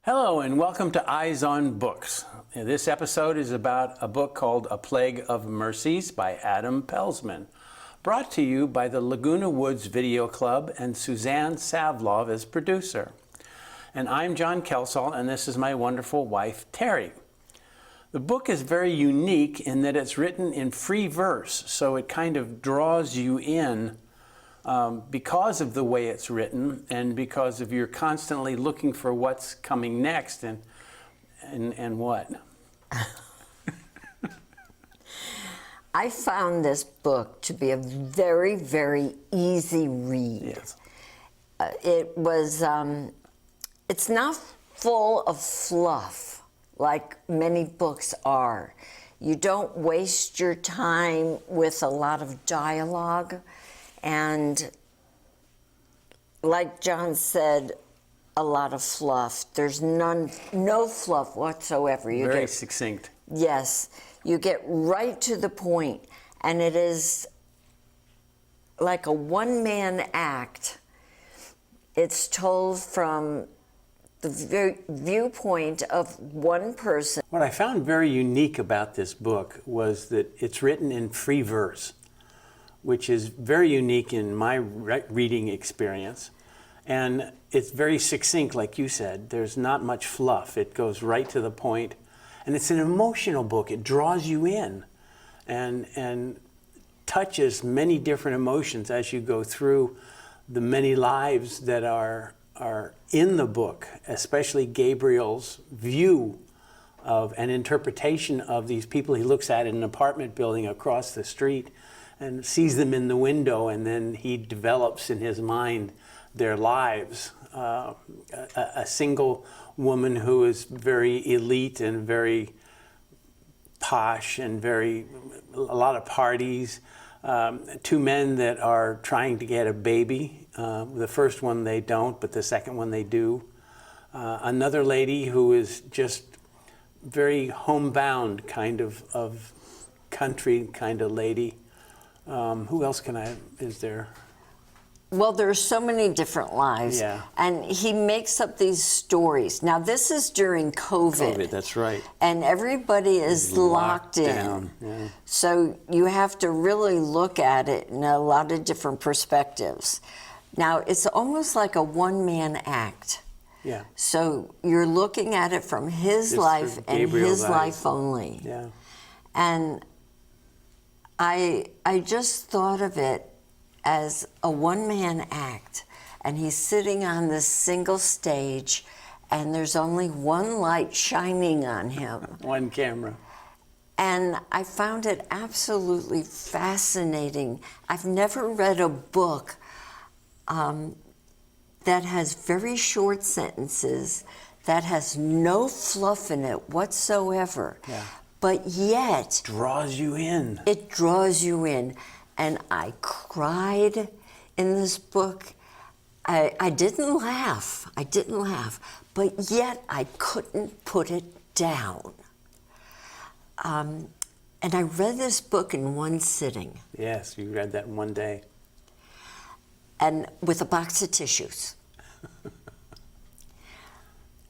Hello and welcome to Eyes on Books. This episode is about a book called A Plague of Mercies by Adam Pelsman, brought to you by the Laguna Woods Video Club and Suzanne Savlov as producer. And I'm John Kelsall, and this is my wonderful wife, Terry. The book is very unique in that it's written in free verse, so it kind of draws you in because of the way it's written and because of you're constantly looking for what's coming next and what. I found this book to be a very, very easy read. Yes. It's not full of fluff like many books are. You don't waste your time with a lot of dialogue. And like John said, a lot of fluff. There's no fluff whatsoever. Very succinct. Yes, you get right to the point, and it is like a one-man act. It's told from the viewpoint of one person. What I found very unique about this book was that it's written in free verse, which is very unique in my reading experience. And it's very succinct, like you said. There's not much fluff. It goes right to the point. And it's an emotional book. It draws you in and touches many different emotions as you go through the many lives that are in the book, especially Gabriel's view of an interpretation of these people he looks at in an apartment building across the street and sees them in the window, and then he develops in his mind their lives. A single woman who is very elite and very posh and a lot of parties. Two men that are trying to get a baby. The first one they don't, but the second one they do. Another lady who is just very homebound, kind of country kind of lady. Who else is there? Well, there's so many different lives. Yeah. And he makes up these stories. Now, this is during COVID. That's right. And everybody is locked in. Down. Yeah. So you have to really look at it in a lot of different perspectives. Now, it's almost like a one-man act. Yeah. So you're looking at it from his life and his life only. Yeah. And I just thought of it as a one-man act, and he's sitting on this single stage, and there's only one light shining on him. One camera. And I found it absolutely fascinating. I've never read a book that has very short sentences, that has no fluff in it whatsoever. Yeah. But yet... Draws you in. It draws you in. And I cried in this book. I didn't laugh. But yet I couldn't put it down. And I read this book in one sitting. Yes, you read that in one day. And with a box of tissues.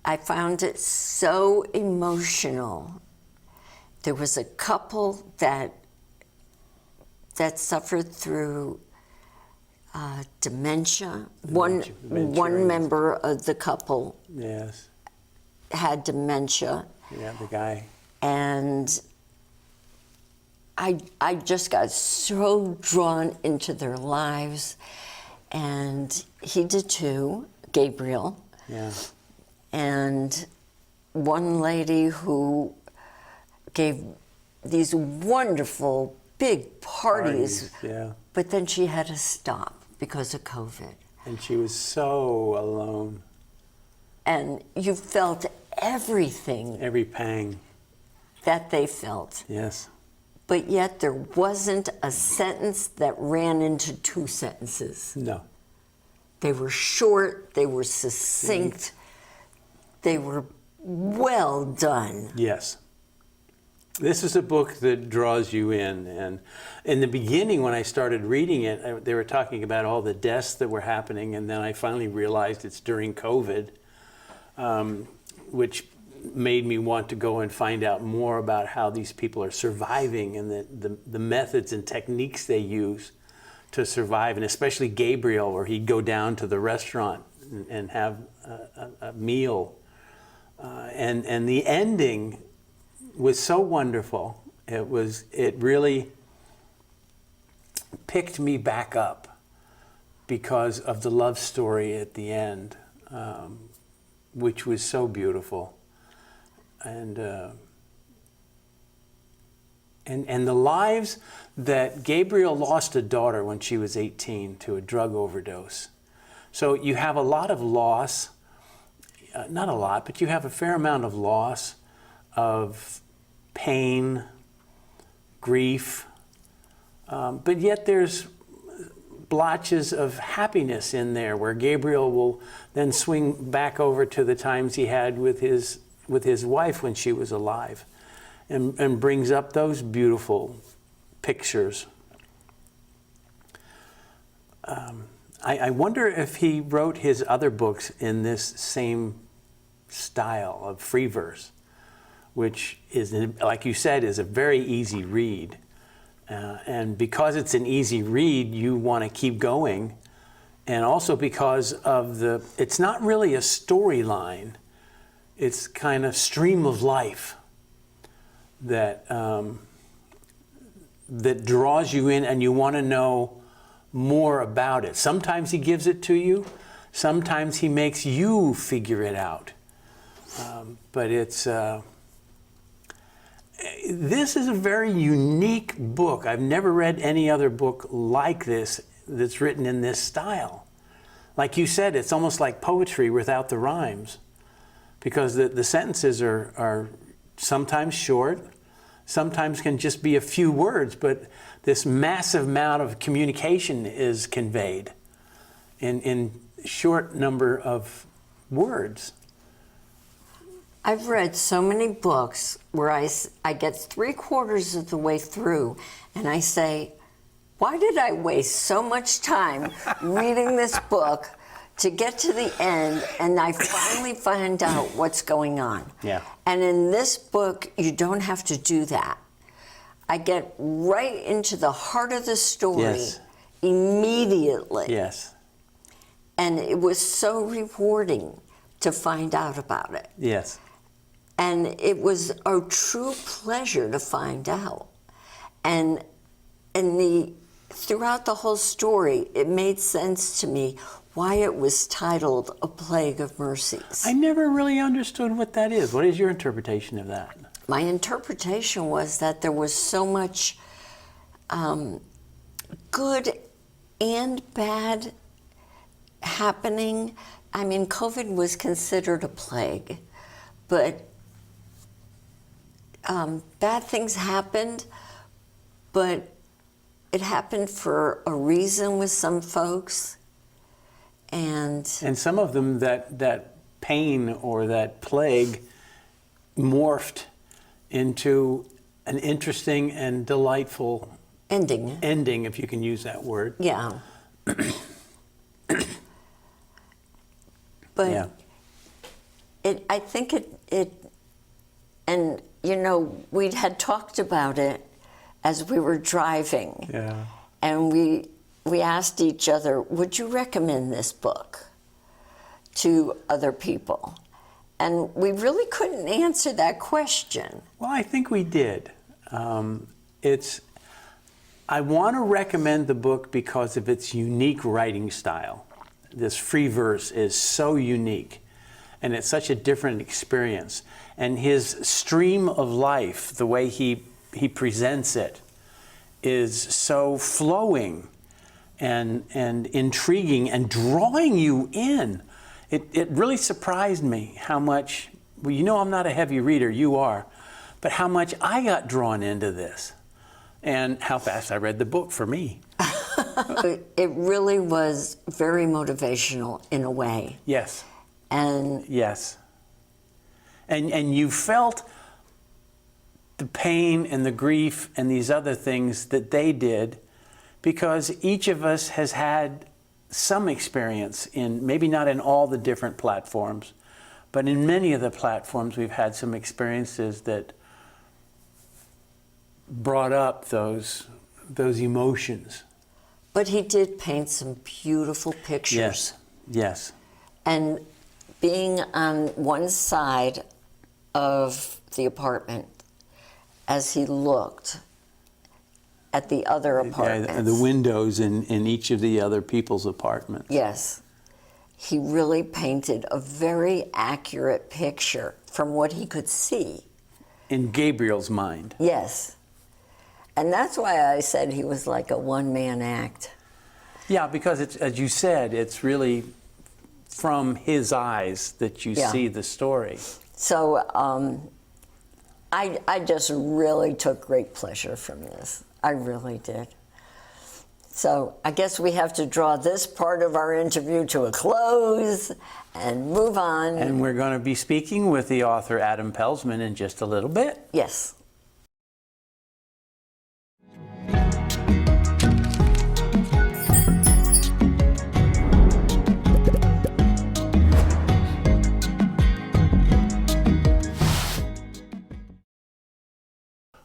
I found it so emotional. There was a couple that suffered through dementia. One member of the couple Yes. had dementia. Yeah, the guy. And I just got so drawn into their lives. And he did too, Gabriel. Yeah. And one lady who gave these wonderful big parties, yeah. But then she had to stop because of COVID. And she was so alone. And you felt everything. Every pang. That they felt. Yes. But yet there wasn't a sentence that ran into two sentences. No. They were short, they were succinct, they were well done. Yes. This is a book that draws you in. And in the beginning, when I started reading it, they were talking about all the deaths that were happening, and then I finally realized it's during COVID. which made me want to go and find out more about how these people are surviving and the methods and techniques they use to survive, and especially Gabriel, where he'd go down to the restaurant and have a meal. And the ending was so wonderful. It really picked me back up because of the love story at the end, which was so beautiful. And the lives that Gabriel lost a daughter when she was 18 to a drug overdose. So you have a lot of loss, not a lot, but you have a fair amount of loss, of pain, grief, but yet there's blotches of happiness in there where Gabriel will then swing back over to the times he had with his wife when she was alive, and brings up those beautiful pictures. I wonder if he wrote his other books in this same style of free verse, which is, like you said, is a very easy read. And because it's an easy read, you want to keep going. And also because of it's not really a storyline. It's kind of stream of life that that draws you in, and you want to know more about it. Sometimes he gives it to you. Sometimes he makes you figure it out. But this is a very unique book. I've never read any other book like this that's written in this style. Like you said, it's almost like poetry without the rhymes, because the sentences are sometimes short, sometimes can just be a few words, but this massive amount of communication is conveyed in short number of words. I've read so many books where I get 3/4 of the way through and I say, why did I waste so much time reading this book to get to the end, and I finally find out what's going on? Yeah. And in this book, you don't have to do that. I get right into the heart of the story. Yes. Immediately. Yes. And it was so rewarding to find out about it. Yes. And it was a true pleasure to find out. And throughout the whole story, it made sense to me why it was titled A Plague of Mercies. I never really understood what that is. What is your interpretation of that? My interpretation was that there was so much good and bad happening. I mean, COVID was considered a plague, but bad things happened, but it happened for a reason with some folks. And some of them, that pain or that plague morphed into an interesting and delightful ending, if you can use that word. Yeah. But yeah. I think it, and you know, we had talked about it as we were driving. Yeah. And we asked each other, would you recommend this book to other people? And we really couldn't answer that question. Well, I think we did. I want to recommend the book because of its unique writing style. This free verse is so unique, and it's such a different experience. And his stream of life, the way he presents it, is so flowing and intriguing and drawing you in. It really surprised me how much, well, you know I'm not a heavy reader, you are, but how much I got drawn into this and how fast I read the book for me. It really was very motivational in a way. Yes. And yes. And you felt the pain and the grief and these other things that they did, because each of us has had some experience in, maybe not in all the different platforms, But in many of the platforms, we've had some experiences that brought up those emotions. But he did paint some beautiful pictures. Yes, yes. And being on one side of the apartment as he looked at the other apartments. Yeah, the windows in each of the other people's apartments. Yes. He really painted a very accurate picture from what he could see. In Gabriel's mind. Yes. And that's why I said he was like a one-man act. Yeah, because it's, as you said, it's really from his eyes that you see the story. So I just really took great pleasure from this. I really did. So I guess we have to draw this part of our interview to a close and move on. And we're going to be speaking with the author Adam Pelsman in just a little bit. Yes.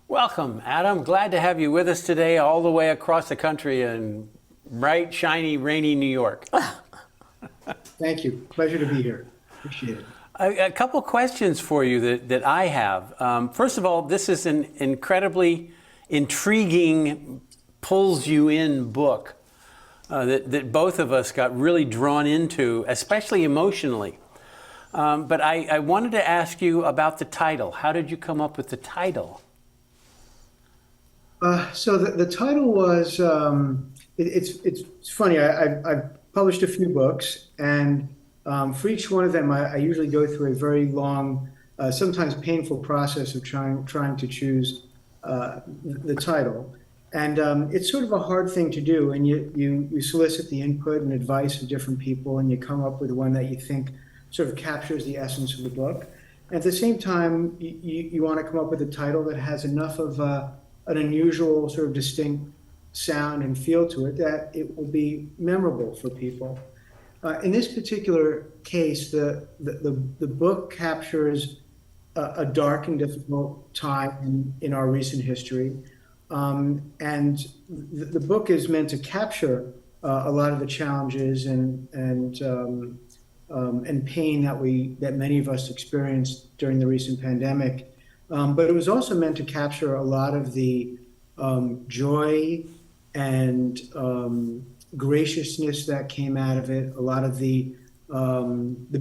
Welcome, Adam. Glad to have you with us today, all the way across the country in bright, shiny, rainy New York. Thank you. Pleasure to be here. Appreciate it. A couple questions for you that I have. First of all, this is an incredibly intriguing, pulls you in book that both of us got really drawn into, especially emotionally. But I wanted to ask you about the title. How did you come up with the title? So the title was, it's funny, I've published a few books, and for each one of them, I usually go through a very long, sometimes painful process of trying to choose the title. And it's sort of a hard thing to do, and you solicit the input and advice of different people, and you come up with one that you think sort of captures the essence of the book. At the same time, you want to come up with a title that has enough of an unusual sort of distinct sound and feel to it that it will be memorable for people. In this particular case, the book captures a dark and difficult time in our recent history. And the book is meant to capture a lot of the challenges and pain that many of us experienced during the recent pandemic. But it was also meant to capture a lot of the joy and graciousness that came out of it, a lot of the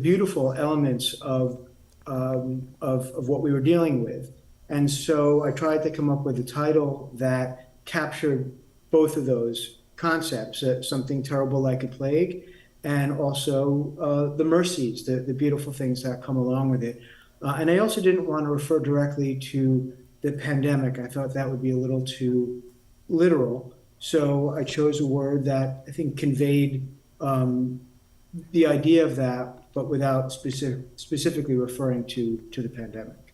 beautiful elements of what we were dealing with. And so I tried to come up with a title that captured both of those concepts, something terrible like a plague, and also the mercies, the beautiful things that come along with it. And I also didn't want to refer directly to the pandemic. I thought that would be a little too literal. So I chose a word that I think conveyed the idea of that, but without specifically referring to the pandemic.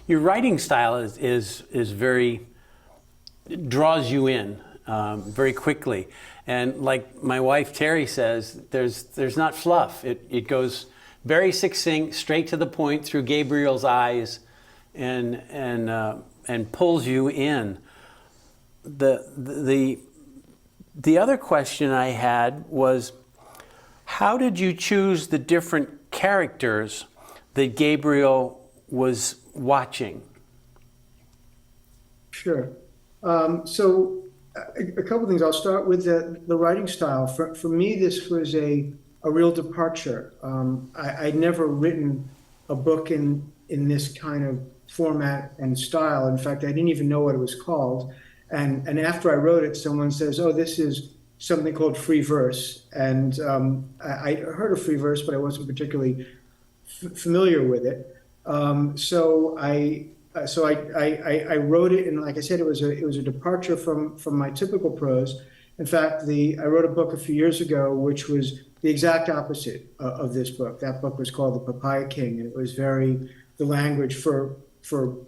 Your writing style is very, draws you in very quickly. And like my wife Terry says, there's not fluff. It goes very succinct, straight to the point through Gabriel's eyes, and pulls you in. The other question I had was, how did you choose the different characters that Gabriel was watching? Sure. So a couple things. I'll start with the writing style. For me, this was a real departure. I'd never written a book in this kind of format and style. In fact, I didn't even know what it was called. And after I wrote it, someone says, "Oh, this is something called free verse." And I heard of free verse, but I wasn't particularly familiar with it. So I wrote it, and like I said, it was a departure from my typical prose. In fact, I wrote a book a few years ago, which was the exact opposite of this book. That book was called The Papaya King, and it was the language for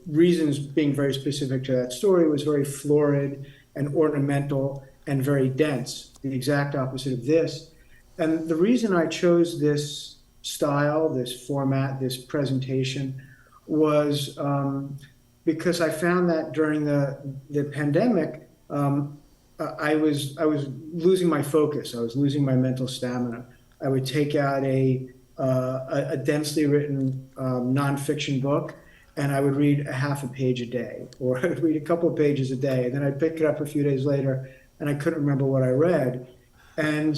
reasons being very specific to that story, was very florid and ornamental and very dense, the exact opposite of this. And the reason I chose this style, this format, this presentation was because I found that during the pandemic, I was losing my focus. I was losing my mental stamina. I would take out a densely written nonfiction book, and I would read a half a page a day, or I would read a couple of pages a day, and then I'd pick it up a few days later, and I couldn't remember what I read. And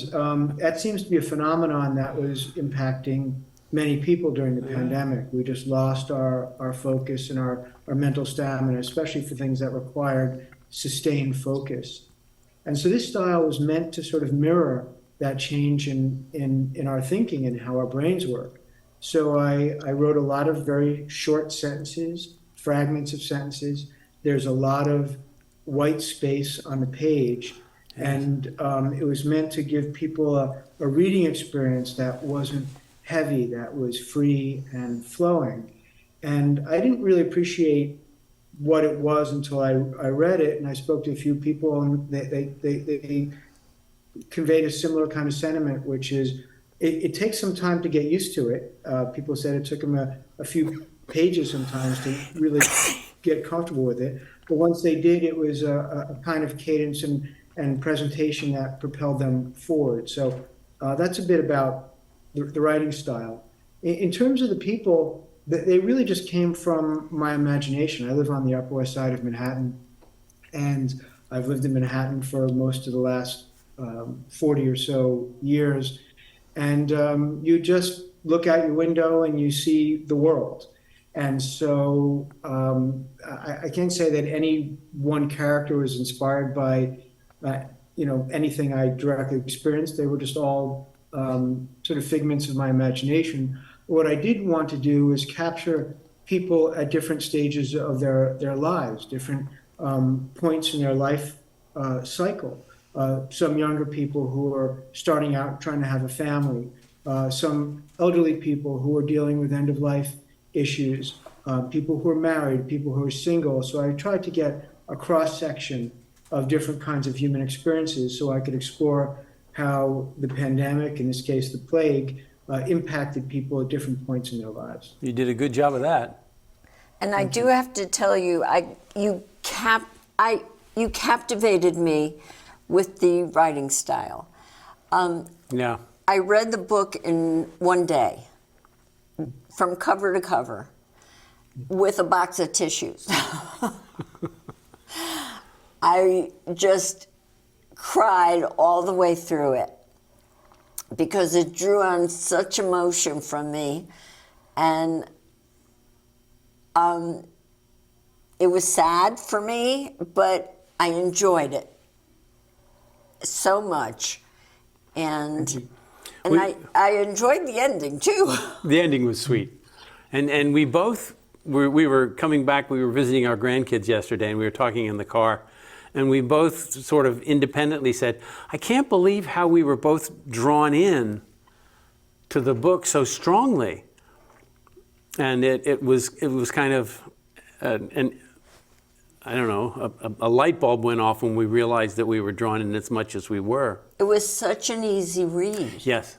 that seems to be a phenomenon that was impacting many people during the pandemic. We just lost our focus and our mental stamina, especially for things that required sustained focus. And so this style was meant to sort of mirror that change in our thinking and how our brains work. So I wrote a lot of very short sentences, fragments of sentences. There's a lot of white space on the page. And it was meant to give people a reading experience that wasn't heavy, that was free and flowing. And I didn't really appreciate what it was until I read it, and I spoke to a few people, and they conveyed a similar kind of sentiment, which is it takes some time to get used to it. People said it took them a few pages sometimes to really get comfortable with it. But once they did, it was a kind of cadence and presentation that propelled them forward. So that's a bit about the writing style. In terms of the people, they really just came from my imagination. I live on the Upper West Side of Manhattan, and I've lived in Manhattan for most of the last 40 or so years. And you just look out your window and you see the world. And so I can't say that any one character was inspired by anything I directly experienced. They were just all sort of figments of my imagination. What I did want to do was capture people at different stages of their lives, different points in their life cycle. Some younger people who are starting out trying to have a family, some elderly people who are dealing with end-of-life issues, people who are married, people who are single. So I tried to get a cross-section of different kinds of human experiences so I could explore how the pandemic, in this case the plague, impacted people at different points in their lives. You did a good job of that. And I do have to tell you, you captivated me with the writing style. Yeah. I read the book in one day, from cover to cover, with a box of tissues. I just cried all the way through it because it drew on such emotion from me, and it was sad for me, but I enjoyed it so much, and I enjoyed the ending too. The ending was sweet, and we both we were coming back. We were visiting our grandkids yesterday, and we were talking in the car. And we both sort of independently said, I can't believe how we were both drawn in to the book so strongly. And it was kind of, a light bulb went off when we realized that we were drawn in as much as we were. It was such an easy read. Yes.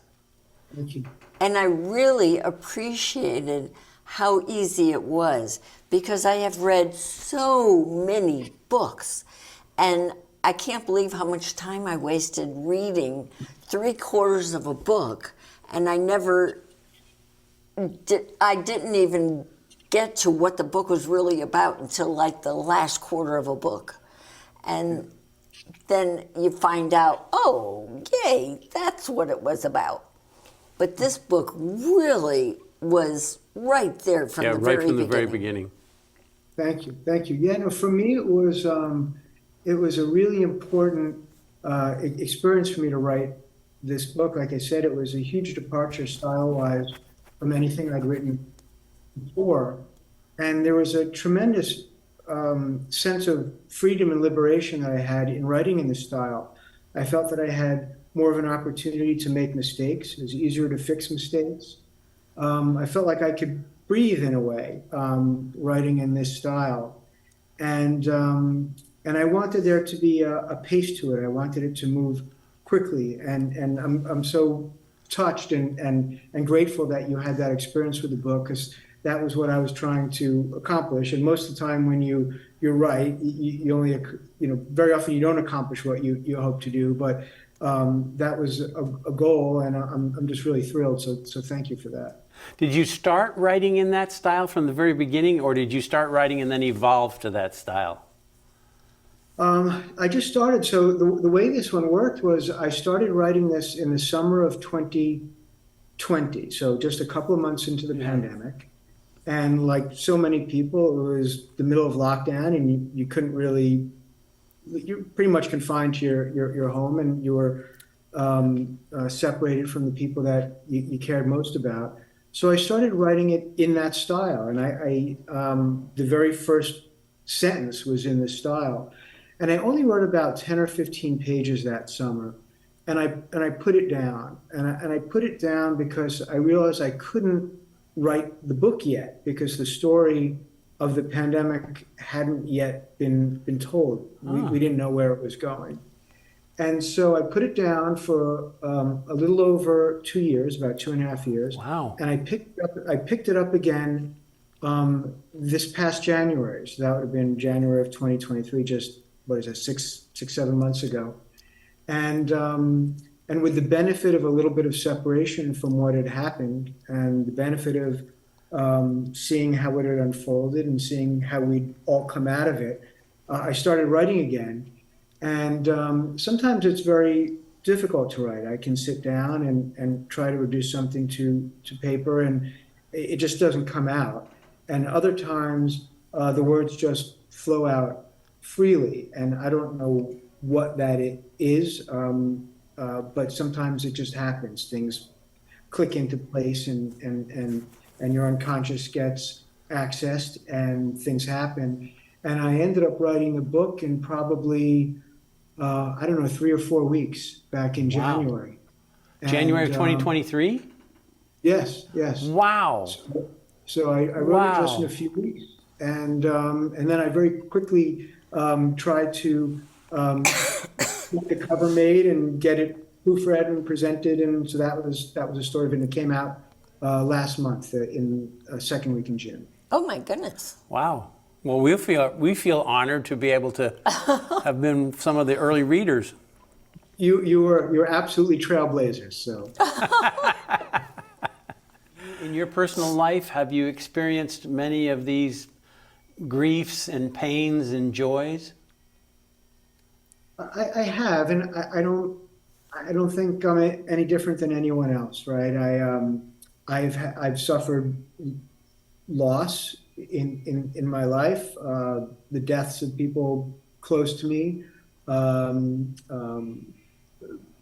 Thank you. And I really appreciated how easy it was, because I have read so many books. And I can't believe how much time I wasted reading 3/4 of a book, and I didn't even get to what the book was really about until like the last quarter of a book. And then you find out, oh, yay, that's what it was about. But this book really was right there from the very beginning. The very beginning. Thank you. Yeah, no, for me it was a really important experience for me to write this book. Like I said, it was a huge departure style-wise from anything I'd written before. And there was a tremendous sense of freedom and liberation that I had in writing in this style. I felt that I had more of an opportunity to make mistakes. It was easier to fix mistakes. I felt like I could breathe in a way, writing in this style. And I wanted there to be a pace to it. I wanted it to move quickly. And I'm so touched and grateful that you had that experience with the book, because that was what I was trying to accomplish. And most of the time when you're right, you only, very often you don't accomplish what you hope to do, but that was a goal, and I'm just really thrilled. So thank you for that. Did you start writing in that style from the very beginning, or did you start writing and then evolve to that style? I just started. So the way this one worked was I started writing this in the summer of 2020. So just a couple of months into the pandemic. And like so many people, it was the middle of lockdown, and you couldn't really, you're pretty much confined to your home, and you were separated from the people that you cared most about. So I started writing it in that style. And I the very first sentence was in this style. And I only wrote about 10 or 15 pages that summer, and I put it down. And I put it down because I realized I couldn't write the book yet, because the story of the pandemic hadn't yet been told. We didn't know where it was going. And so I put it down for a little over 2 years, about 2.5 years. Wow. And I picked it up again this past January. So that would have been January of 2023, just, what is it, 7 months ago. And with the benefit of a little bit of separation from what had happened, and the benefit of seeing how it had unfolded and seeing how we'd all come out of it, I started writing again. And sometimes it's very difficult to write. I can sit down and try to reduce something to paper, and it just doesn't come out. And other times the words just flow out freely, and I don't know what that it is, but sometimes it just happens. Things click into place, and your unconscious gets accessed, and things happen. And I ended up writing a book in probably, 3 or 4 weeks back in January. January of 2023? Yes. Wow. So I wrote it just in a few weeks. And then I very quickly tried to get the cover made and get it proofread and presented. And so that was a story of it. And it came out last month in second week in June. Oh my goodness. Wow. Well, we feel honored to be able to have been some of the early readers. You're absolutely trailblazers. So, in your personal life, have you experienced many of these griefs and pains and joys? I have, and I don't think I'm any different than anyone else, right? I've suffered loss in my life, the deaths of people close to me,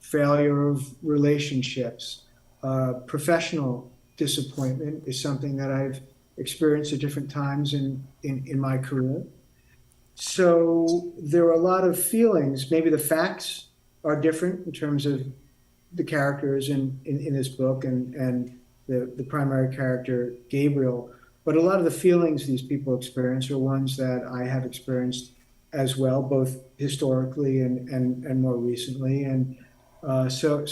failure of relationships, professional disappointment is something that I've experienced at different times in my career. So there are a lot of feelings. Maybe the facts are different in terms of the characters in this book and the primary character, Gabriel. But a lot of the feelings these people experience are ones that I have experienced as well, both historically and more recently. And so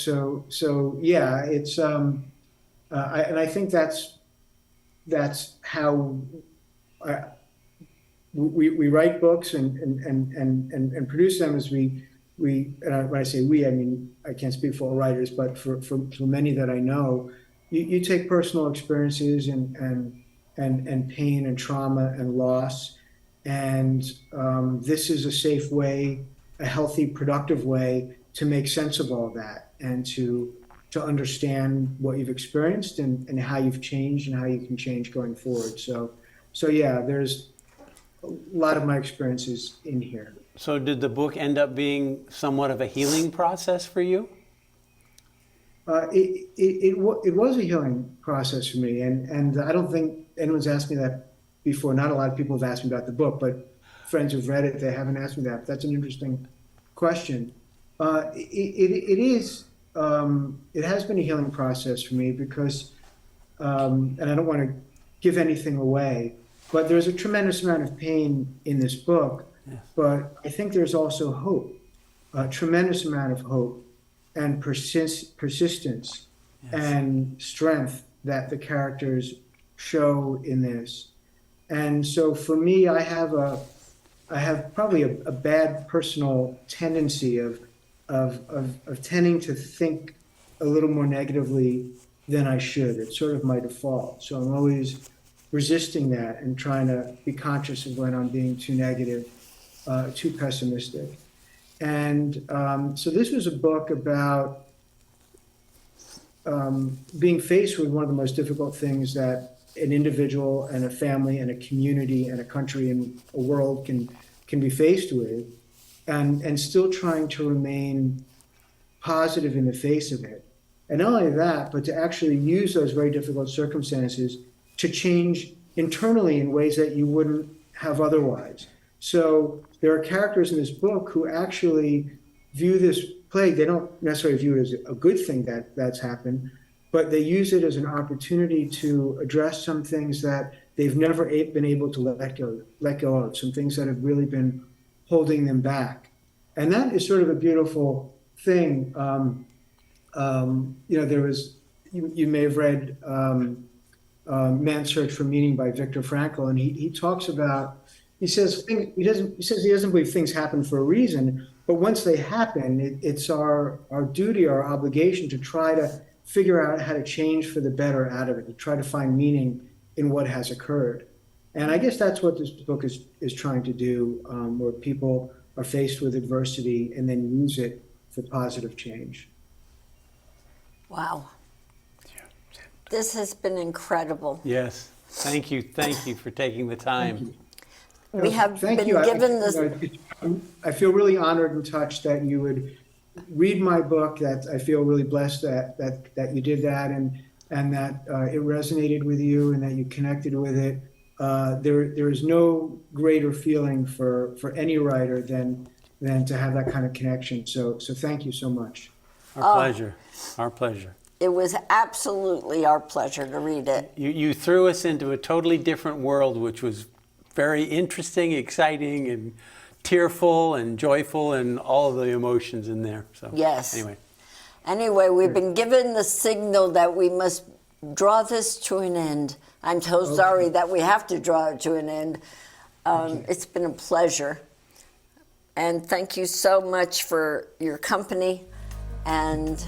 yeah, it's and I think that's how we write books and produce them. As we when I say we, I mean I can't speak for all writers, but for many that I know, you take personal experiences and pain and trauma and loss, and this is a safe way, a healthy, productive way to make sense of all that, and to understand what you've experienced and how you've changed and how you can change going forward. So yeah, there's a lot of my experiences in here. So did the book end up being somewhat of a healing process for you? It was a healing process for me, and I don't think anyone's asked me that before. Not a lot of people have asked me about the book, but friends who've read it, they haven't asked me that. But that's an interesting question. It has been a healing process for me because, and I don't want to give anything away, but there's a tremendous amount of pain in this book. Yes. But I think there's also hope, a tremendous amount of hope and persistence and strength that the characters show in this. And so for me, I have probably a bad personal tendency of tending to think a little more negatively than I should. It's sort of my default. So I'm always resisting that and trying to be conscious of when I'm being too negative, too pessimistic. And so this was a book about being faced with one of the most difficult things that an individual and a family and a community and a country and a world can be faced with, and still trying to remain positive in the face of it. And not only that, but to actually use those very difficult circumstances to change internally in ways that you wouldn't have otherwise. So there are characters in this book who actually view this plague, they don't necessarily view it as a good thing that's happened, but they use it as an opportunity to address some things that they've never been able to let go of, some things that have really been holding them back. And that is sort of a beautiful thing. There was, you may have read Man's Search for Meaning by Viktor Frankl, and he talks about, he says he doesn't believe things happen for a reason, but once they happen, it's our duty, our obligation to try to figure out how to change for the better out of it, to try to find meaning in what has occurred. And I guess that's what this book is trying to do, where people are faced with adversity and then use it for positive change. Wow. This has been incredible. Yes. Thank you for taking the time. We have Thank been you. given this. I feel really honored and touched that you would read my book. That I feel really blessed that you did that, and that it resonated with you, and that you connected with it. There is no greater feeling for any writer than to have that kind of connection. So thank you so much. Our pleasure. Our pleasure. It was absolutely our pleasure to read it. You threw us into a totally different world, which was very interesting, exciting, and tearful and joyful, and all of the emotions in there. So Yes. Anyway, We've been given the signal that we must draw this to an end. I'm so sorry that we have to draw it to an end. It's been a pleasure. And thank you so much for your company. And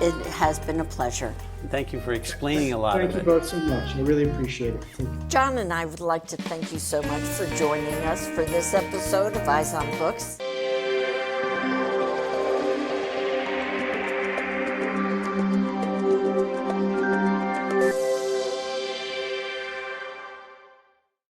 it has been a pleasure. thank you for explaining a lot of Thank it. you both so much. I really appreciate it. Thank you. John and I would like to thank you so much for joining us for this episode of Eyes on Books.